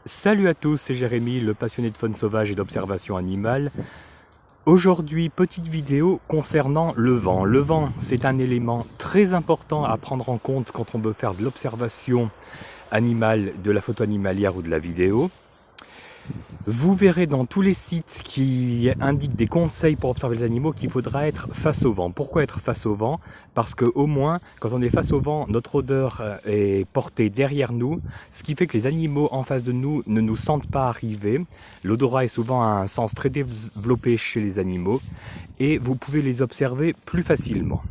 Salut à tous, c'est Jérémy, le passionné de faune sauvage et d'observation animale. Aujourd'hui, petite vidéo concernant le vent. Le vent, c'est un élément très important à prendre en compte quand on veut faire de l'observation animale, de la photo animalière ou de la vidéo. Vous verrez dans tous les sites qui indiquent des conseils pour observer les animaux qu'il faudra être face au vent. Pourquoi être face au vent? Parce que au moins, quand on est face au vent, notre odeur est portée derrière nous, ce qui fait que les animaux en face de nous ne nous sentent pas arriver. L'odorat est souvent un sens très développé chez les animaux et vous pouvez les observer plus facilement.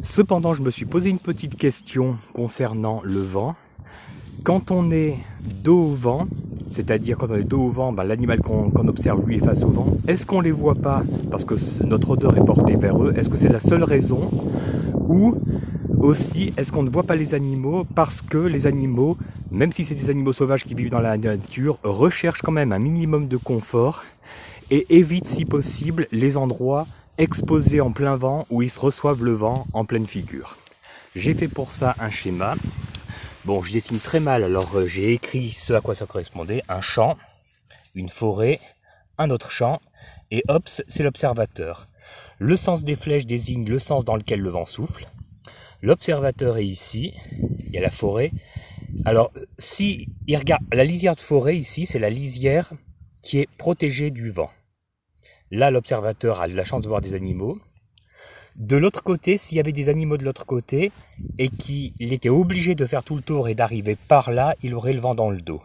Cependant, je me suis posé une petite question concernant le vent. Quand on est dos au vent, c'est-à-dire quand on est dos au vent, l'animal qu'on observe lui est face au vent, est-ce qu'on ne les voit pas parce que notre odeur est portée vers eux? Est-ce que c'est la seule raison? Ou aussi, est-ce qu'on ne voit pas les animaux parce que les animaux, même si c'est des animaux sauvages qui vivent dans la nature, recherchent quand même un minimum de confort et évitent si possible les endroits exposés en plein vent où ils se reçoivent le vent en pleine figure. J'ai fait pour ça un schéma. Bon, je dessine très mal, alors j'ai écrit ce à quoi ça correspondait. Un champ, une forêt, un autre champ, et hop, c'est l'observateur. Le sens des flèches désigne le sens dans lequel le vent souffle. L'observateur est ici, il y a la forêt. Alors, si il regarde la lisière de forêt ici, c'est la lisière qui est protégée du vent. Là, l'observateur a de la chance de voir des animaux. De l'autre côté, s'il y avait des animaux de l'autre côté et qu'il était obligé de faire tout le tour et d'arriver par là, il aurait le vent dans le dos.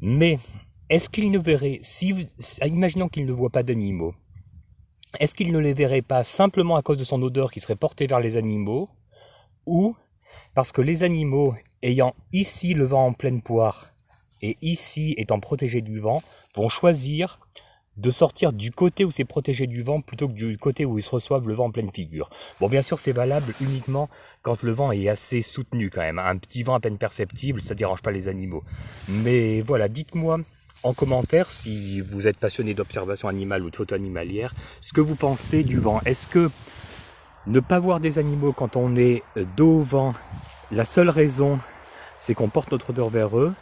Mais est-ce qu'il ne verrait, imaginons qu'il ne voit pas d'animaux, est-ce qu'il ne les verrait pas simplement à cause de son odeur qui serait portée vers les animaux, ou parce que les animaux ayant ici le vent en pleine poire et ici étant protégés du vent, vont choisir de sortir du côté où c'est protégé du vent plutôt que du côté où ils se reçoivent le vent en pleine figure. Bon, bien sûr, c'est valable uniquement quand le vent est assez soutenu quand même. Un petit vent à peine perceptible, ça ne dérange pas les animaux. Mais voilà, dites-moi en commentaire, si vous êtes passionné d'observation animale ou de photo animalière, ce que vous pensez du vent. Est-ce que ne pas voir des animaux quand on est dos au vent, la seule raison, c'est qu'on porte notre odeur vers eux,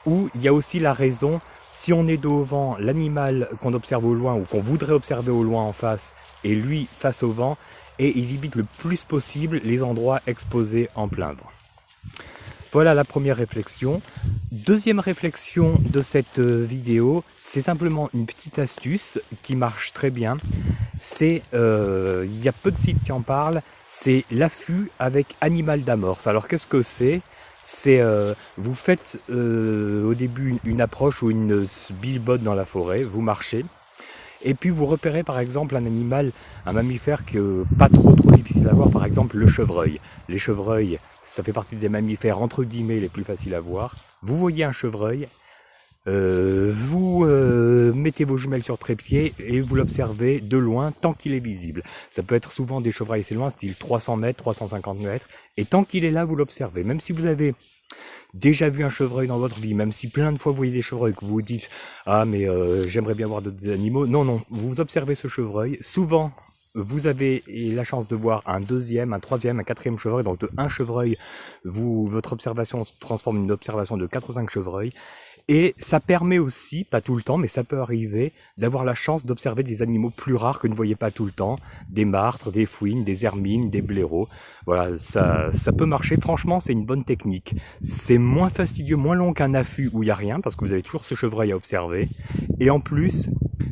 ou il y a aussi la raison, si on est dos au vent, l'animal qu'on observe au loin ou qu'on voudrait observer au loin en face est lui face au vent et ils évitent le plus possible les endroits exposés en plein vent. Voilà la première réflexion. Deuxième réflexion de cette vidéo, c'est simplement une petite astuce qui marche très bien. Il y a peu de sites qui en parlent, c'est l'affût avec animal d'amorce. Alors qu'est-ce que c'est? Vous faites au début une approche ou une billbotte dans la forêt, vous marchez, et puis vous repérez par exemple un animal, un mammifère pas trop difficile à voir, par exemple le chevreuil. Les chevreuils, ça fait partie des mammifères entre guillemets les plus faciles à voir. Vous voyez un chevreuil, vous mettez vos jumelles sur trépied et vous l'observez de loin tant qu'il est visible. Ça peut être souvent des chevreuils assez loin, style 300 mètres, 350 mètres, et tant qu'il est là, vous l'observez. Même si vous avez déjà vu un chevreuil dans votre vie, même si plein de fois vous voyez des chevreuils que vous vous dites « Ah mais j'aimerais bien voir d'autres animaux », non, vous observez ce chevreuil, souvent vous avez la chance de voir un deuxième, un troisième, un quatrième chevreuil. Donc de un chevreuil, votre observation se transforme en une observation de 4 ou 5 chevreuils. Et ça permet aussi, pas tout le temps, mais ça peut arriver, d'avoir la chance d'observer des animaux plus rares que vous ne voyez pas tout le temps. Des martres, des fouines, des hermines, des blaireaux. Voilà, ça peut marcher. Franchement, c'est une bonne technique. C'est moins fastidieux, moins long qu'un affût où il n'y a rien, parce que vous avez toujours ce chevreuil à observer. Et en plus,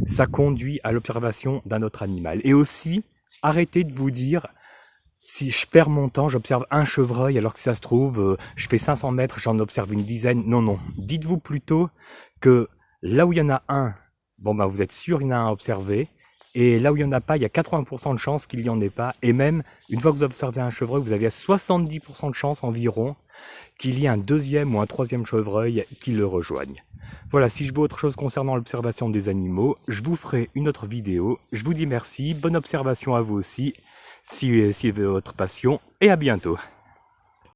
ça conduit à l'observation d'un autre animal. Et aussi, arrêtez de vous dire... Si je perds mon temps, j'observe un chevreuil alors que ça se trouve, je fais 500 mètres, j'en observe une dizaine. Non. Dites-vous plutôt que là où il y en a un, vous êtes sûr qu'il y en a un à observer. Et là où il n'y en a pas, il y a 80% de chances qu'il n'y en ait pas. Et même, une fois que vous observez un chevreuil, vous avez 70% de chances environ qu'il y ait un deuxième ou un troisième chevreuil qui le rejoigne. Voilà, si je veux autre chose concernant l'observation des animaux, je vous ferai une autre vidéo. Je vous dis merci, bonne observation à vous aussi. Si c'est votre passion, et à bientôt.